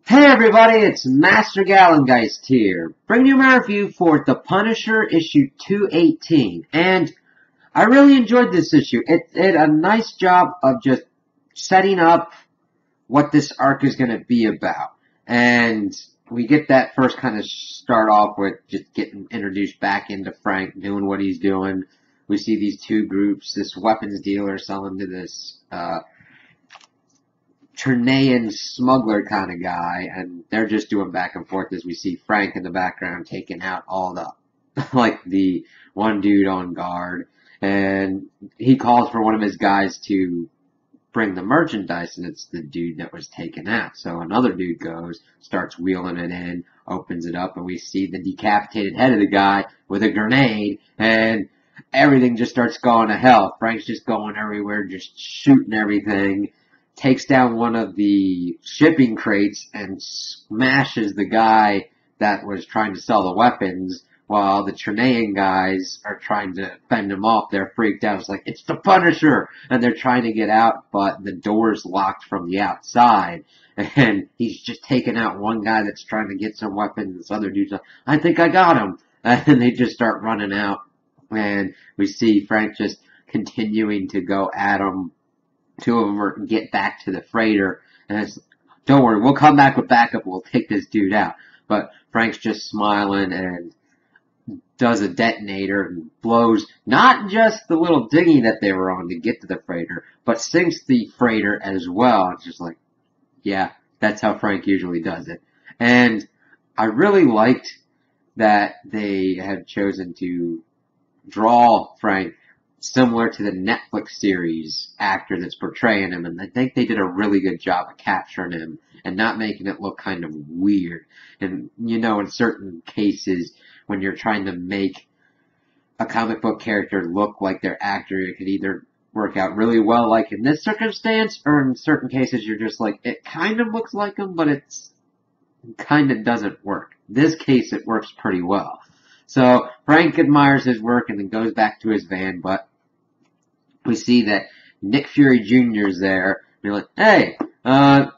Hey everybody, it's Master Gallengeist here, bringing you my review for The Punisher issue 218, and I really enjoyed this issue. It did a nice job of just setting up what this arc is going to be about, and we get that first kind of start off with just getting introduced back into Frank, doing what he's doing. We see these two groups, this weapons dealer selling to this, Chilean smuggler kind of guy, and they're just doing back and forth as we see Frank in the background taking out all the, like the one dude on guard, and he calls for one of his guys to bring the merchandise, and it's the dude that was taken out. So another dude goes, starts wheeling it in, opens it up, and we see the decapitated head of the guy with a grenade, and everything just starts going to hell. Frank's just going everywhere, just shooting everything. Takes down one of the shipping crates and smashes the guy that was trying to sell the weapons, while the Chilean guys are trying to fend him off. They're freaked out. It's like, it's the Punisher! And they're trying to get out, but the door's locked from the outside. And he's just taking out one guy that's trying to get some weapons. This other dude's like, I think I got him! And they just start running out. And we see Frank just continuing to go at him. Two of them are get back to the freighter, and it's, don't worry, we'll come back with backup, we'll take this dude out. But Frank's just smiling and does a detonator and blows not just the little dinghy that they were on to get to the freighter, but sinks the freighter as well. It's just like, yeah, that's how Frank usually does it. And I really liked that they had chosen to draw Frank similar to the Netflix series actor that's portraying him, and I think they did a really good job of capturing him and not making it look kind of weird. And, you know, in certain cases, when you're trying to make a comic book character look like their actor, it could either work out really well, like in this circumstance, or in certain cases, you're just like, it kind of looks like him, but it kind of doesn't work. This case, it works pretty well. So, Frank admires his work and then goes back to his van, but we see that Nick Fury Jr. is there. And you're like, hey,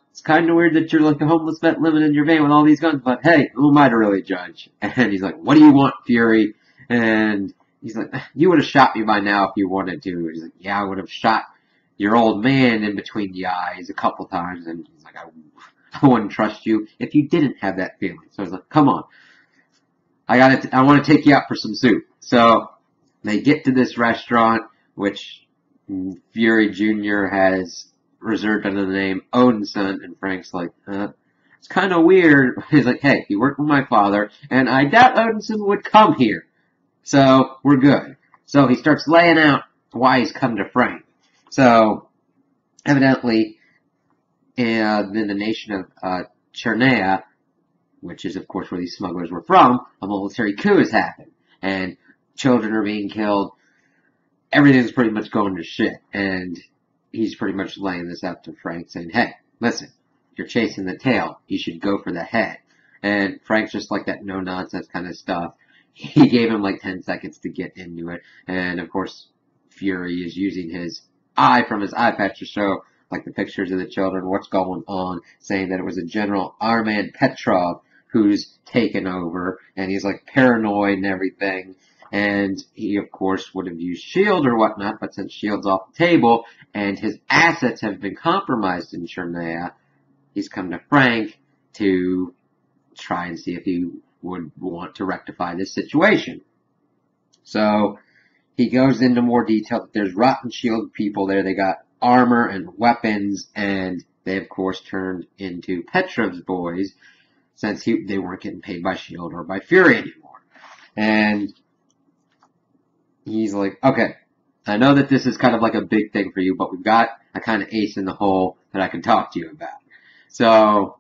it's kind of weird that you're like a homeless vet living in your van with all these guns, but hey, who am I to really judge? And he's like, what do you want, Fury? And he's like, you would have shot me by now if you wanted to. And he's like, yeah, I would have shot your old man in between the eyes a couple times. And he's like, I wouldn't trust you if you didn't have that feeling. So he's like, come on. I want to take you out for some soup. So they get to this restaurant, which Fury Jr. has reserved under the name Odinson, and Frank's like, it's kind of weird. He's like, hey, he worked with my father, and I doubt Odinson would come here. So we're good. So he starts laying out why he's come to Frank. So evidently, in the nation of Chernea, which is, of course, where these smugglers were from, a military coup has happened. And children are being killed. Everything's pretty much going to shit. And he's pretty much laying this out to Frank, saying, hey, listen, you're chasing the tail. You should go for the head. And Frank's just like that no-nonsense kind of stuff. He gave him like 10 seconds to get into it. And, of course, Fury is using his eye from his eye patch to show, like, the pictures of the children, what's going on, saying that it was a General Armand Petrov who's taken over, and he's like paranoid and everything, and he of course would have used S.H.I.E.L.D. or whatnot, but since S.H.I.E.L.D.'s off the table, and his assets have been compromised in Chernea, he's come to Frank to try and see if he would want to rectify this situation. So, he goes into more detail that there's rotten S.H.I.E.L.D. people there, they got armor and weapons, and they of course turned into Petrov's boys, since they weren't getting paid by S.H.I.E.L.D. or by Fury anymore. And he's like, okay, I know that this is kind of like a big thing for you, but we've got a kind of ace in the hole that I can talk to you about. So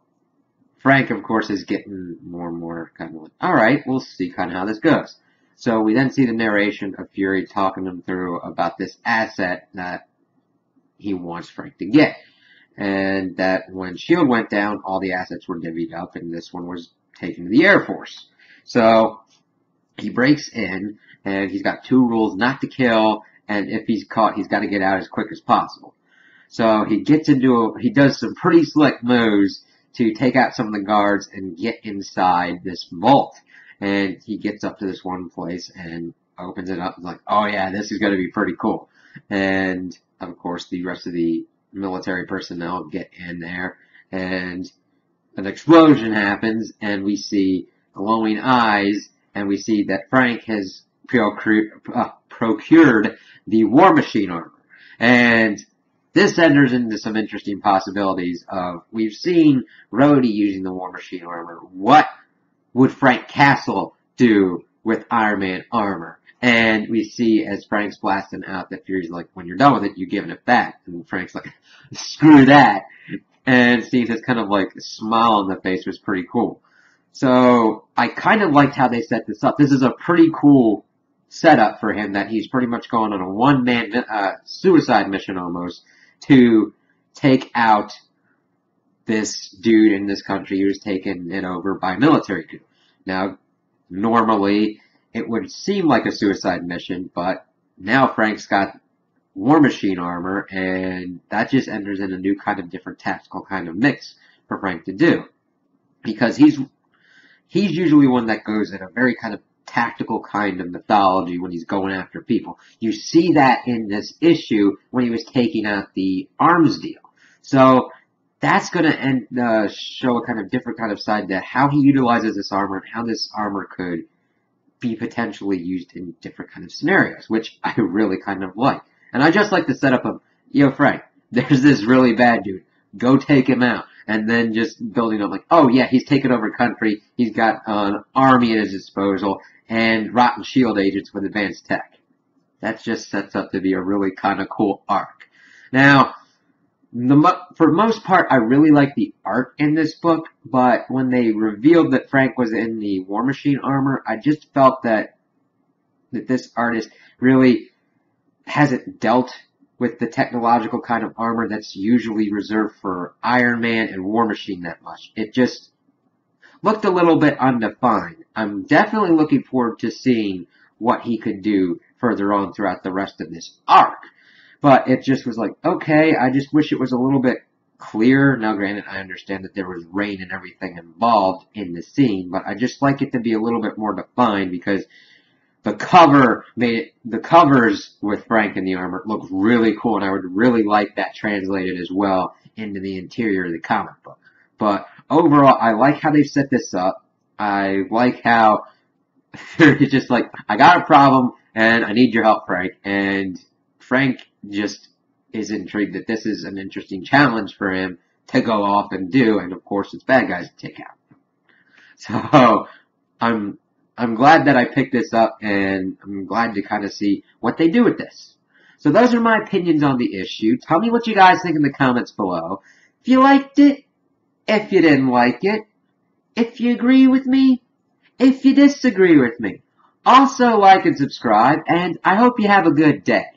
Frank, of course, is getting more and more kind of like, alright, we'll see kind of how this goes. So we then see the narration of Fury talking him through about this asset that he wants Frank to get. And that when S.H.I.E.L.D. went down, all the assets were divvied up, and this one was taken to the Air Force. So, he breaks in, and he's got 2 rules: not to kill, and if he's caught, he's got to get out as quick as possible. So, he does some pretty slick moves to take out some of the guards and get inside this vault. And he gets up to this one place and opens it up and like, oh yeah, this is going to be pretty cool. And of course, the rest of the military personnel get in there, and an explosion happens, and we see glowing eyes, and we see that Frank has procured the War Machine armor. And this enters into some interesting possibilities of, we've seen Rhodey using the War Machine armor. What would Frank Castle do with Iron Man armor? And we see as Frank's blasting out that Fury's like, when you're done with it, you're giving it back. And Frank's like, screw that. And seeing his kind of like smile on the face was pretty cool. So I kind of liked how they set this up. This is a pretty cool setup for him, that he's pretty much going on a one-man suicide mission almost to take out this dude in this country who's taken it over by military coup. Now, normally it would seem like a suicide mission, but now Frank's got War Machine armor, and that just enters in a new kind of different tactical kind of mix for Frank to do. Because he's usually one that goes in a very kind of tactical kind of mythology when he's going after people. You see that in this issue when he was taking out the arms deal. So that's going to show a kind of different kind of side to how he utilizes this armor and how this armor could be potentially used in different kind of scenarios, which I really kind of like. And I just like the setup of, yo, Frank, there's this really bad dude. Go take him out. And then just building up like, oh yeah, he's taken over country. He's got an army at his disposal and rotten shield agents with advanced tech. That just sets up to be a really kind of cool arc. Now, for most part, I really like the art in this book, but when they revealed that Frank was in the War Machine armor, I just felt that this artist really hasn't dealt with the technological kind of armor that's usually reserved for Iron Man and War Machine that much. It just looked a little bit undefined. I'm definitely looking forward to seeing what he could do further on throughout the rest of this arc. But it just was like, okay, I just wish it was a little bit clearer. Now, granted, I understand that there was rain and everything involved in the scene, but I just like it to be a little bit more defined, because the covers with Frank in the armor look really cool, and I would really like that translated as well into the interior of the comic book. But overall, I like how they set this up. I like how it's just like, I got a problem, and I need your help, Frank. And Frank just is intrigued that this is an interesting challenge for him to go off and do, and of course it's bad guys to take out. So, I'm glad that I picked this up, and I'm glad to kind of see what they do with this. So those are my opinions on the issue. Tell me what you guys think in the comments below. If you liked it, if you didn't like it, if you agree with me, if you disagree with me. Also like and subscribe, and I hope you have a good day.